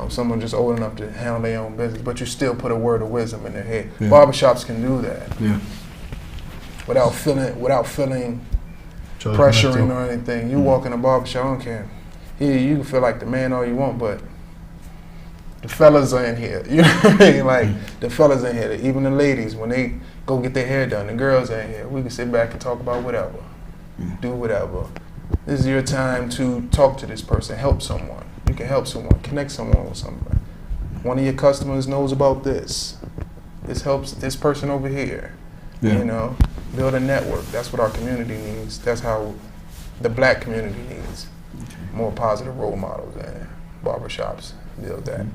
someone just old enough to handle their own business, but you still put a word of wisdom in their head. Yeah. Barbershops can do that. Yeah. Without feeling pressuring or anything. You walk in a barbershop, I don't care. You can feel like the man all you want, but the fellas are in here. You know what I mean? Like, the fellas in here, even the ladies, when they go get their hair done, the girls are in here. We can sit back and talk about whatever. Do whatever. This is your time to talk to this person, help someone. You can help someone, connect someone with somebody. One of your customers knows about this. This helps this person over here. Yeah. You know, build a network. That's what our community needs. That's how the black community needs. More positive role models and barbershops build that.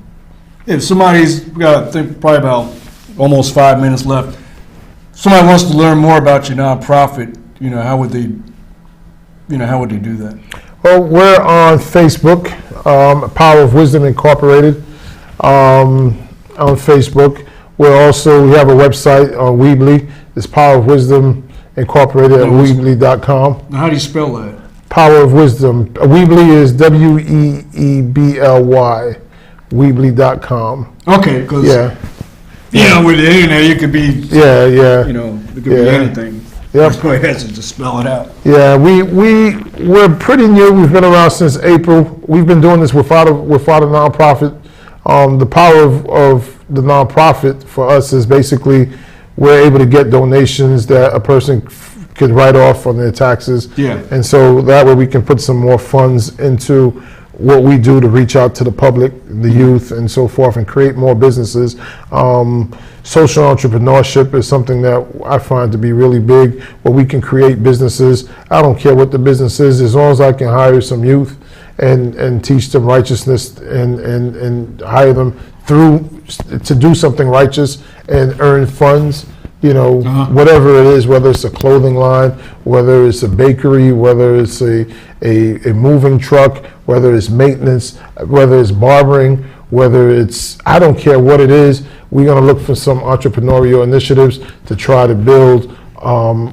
If somebody's got, I think, probably about almost 5 minutes left. Somebody wants to learn more about your nonprofit. How would they do that? Well, we're on Facebook, Power of Wisdom Incorporated, on Facebook. We have a website on Weebly. It's Power of Wisdom Incorporated at Weebly.com. Now, how do you spell that? Power of Wisdom. Weebly is Weebly. Weebly.com. Okay, because with the internet, you could be it could be anything. Yep. Go ahead and just spell it out. Yeah, we're pretty new. We've been around since April. We've been doing this without a nonprofit. The power of the nonprofit for us is basically we're able to get donations that a person could write off on their taxes. Yeah. And so that way we can put some more funds into what we do to reach out to the public, the youth, and so forth, and create more businesses. Social entrepreneurship is something that I find to be really big, where we can create businesses. I don't care what the business is, as long as I can hire some youth and teach them righteousness and hire them to do something righteous and earn funds. Whatever it is, whether it's a clothing line, whether it's a bakery, whether it's a moving truck, whether it's maintenance, whether it's barbering, whether it's, I don't care what it is, we're going to look for some entrepreneurial initiatives to try to build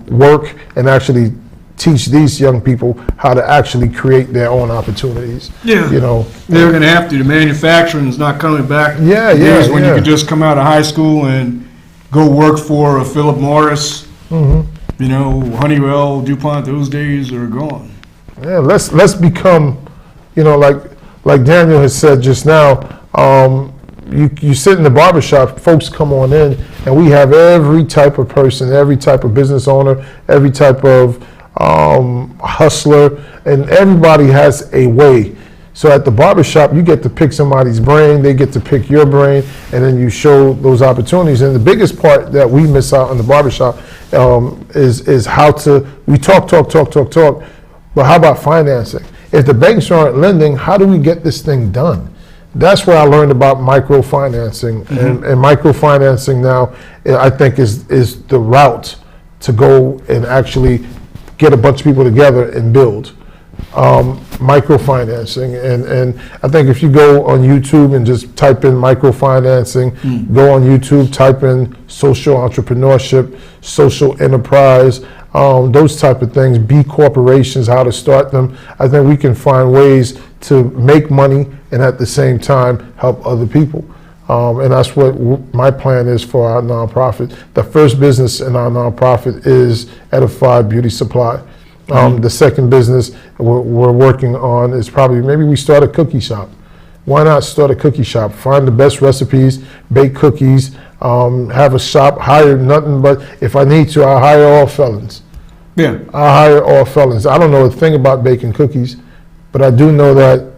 work and actually teach these young people how to actually create their own opportunities. Yeah. They're going to have to. The manufacturing is not coming back. When you could just come out of high school and go work for a Philip Morris, Honeywell, DuPont. Those days are gone. Yeah, let's become, like Daniel has said just now. You sit in the barbershop, folks come on in, and we have every type of person, every type of business owner, every type of hustler, and everybody has a way. So at the barbershop, you get to pick somebody's brain, they get to pick your brain, and then you show those opportunities. And the biggest part that we miss out in the barbershop is how to, we talk, but how about financing? If the banks aren't lending, how do we get this thing done? That's where I learned about microfinancing. And microfinancing now, I think, is the route to go and actually get a bunch of people together and build. Microfinancing, and I think if you go on YouTube and just type in microfinancing, go on YouTube, type in social entrepreneurship, social enterprise, those type of things, B corporations, how to start them. I think we can find ways to make money and at the same time help other people. And that's what my plan is for our nonprofit. The first business in our nonprofit is Edify Beauty Supply. The second business we're working on is probably maybe we start a cookie shop. Why not start a cookie shop? Find the best recipes, bake cookies, have a shop, hire nothing but, if I need to, I'll hire all felons. Yeah. I'll hire all felons. I don't know a thing about baking cookies, but I do know that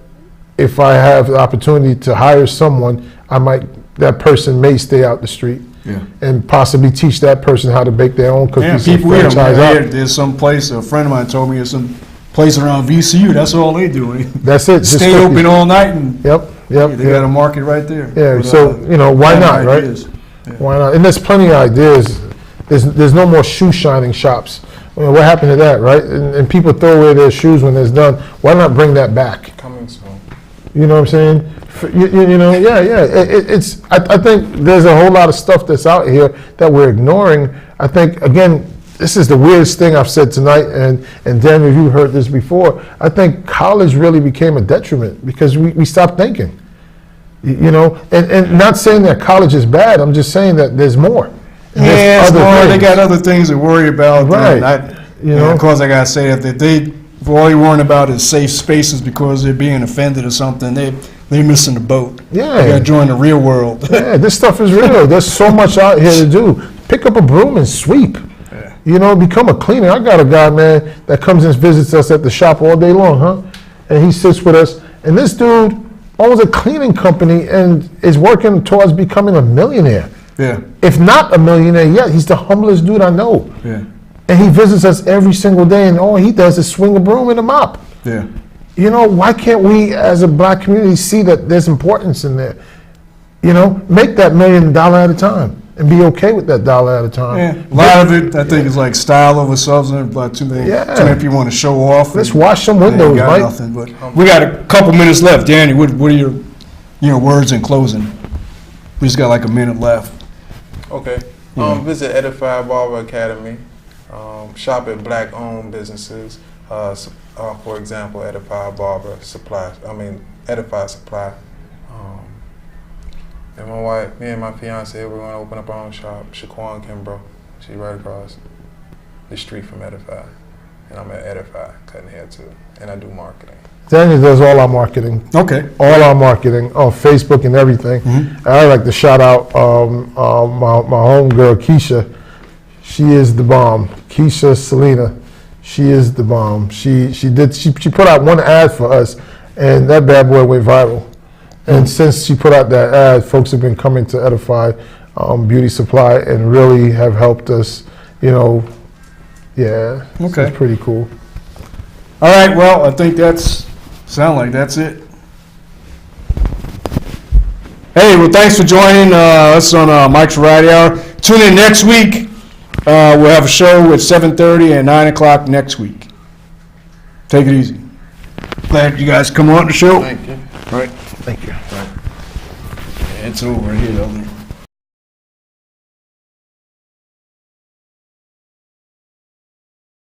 if I have the opportunity to hire someone, that person may stay out the street. Yeah. And possibly teach that person how to bake their own Yeah, cookies. and people eat them. franchise out. There's some place, a friend of mine told me there's some place around VCU, that's all they do. That's it. just Stay cookies. open all night and Yep. they got a market right there. Yeah, But, so, why yeah, not, right? ideas. Why not? And there's plenty of ideas. There's no more shoe shining shops. What happened to that, right? And people throw away their shoes when it's done. Why not bring that back? Coming soon. You know what I'm saying? I think there's a whole lot of stuff that's out here that we're ignoring. I think, again, this is the weirdest thing I've said tonight, and Daniel, you heard this before. I think college really became a detriment because we stopped thinking. And not saying that college is bad, I'm just saying that there's more. And there's other they things. got other things to worry about. Right. Of course, I gotta say that they all you're worrying about is safe spaces because they're being offended or something. They're missing the boat. Yeah. They gotta join the real world. Yeah, this stuff is real. There's so much out here to do. Pick up a broom and sweep. Become a cleaner. I got a guy, man, that comes and visits us at the shop all day long, huh? And he sits with us. And this dude owns a cleaning company and is working towards becoming a millionaire. Yeah. If not a millionaire yet, he's the humblest dude I know. Yeah. And he visits us every single day, and all he does is swing a broom and a mop. Yeah. Why can't we, as a black community, see that there's importance in there? Make that $1 million at a time and be okay with that dollar at a time. Yeah. A lot of it, I think, is like style over substance, but too many people want to show off. Let's wash some windows, got Mike. nothing, but we got a couple minutes left. Danny, what are your words in closing? We just got like a minute left. Okay. Visit Edify Barber Academy. Shop at black-owned businesses. For example, Edify Barber Supply. Edify Supply. And my wife, me and my fiance, we're going to open up our own shop. Shaquan Kimbrough. She's right across the street from Edify. And I'm at Edify, cutting hair too. And I do marketing. Daniel does all our marketing. Okay. All our marketing on Facebook and everything. Mm-hmm. I like to shout out my homegirl, Keisha. She is the bomb. Keisha Selena. She is the bomb. She put out one ad for us, and that bad boy went viral. And since she put out that ad, folks have been coming to Edify Beauty Supply and really have helped us. So Okay. it's pretty cool. All right. Well, I think sound like that's it. Hey, well, thanks for joining us on Mike's Variety Hour. Tune in next week. We'll have a show at 7:30 and 9 o'clock next week. Take it easy. Glad you guys come on the show. Thank you. All right. Thank you. It's over here, though.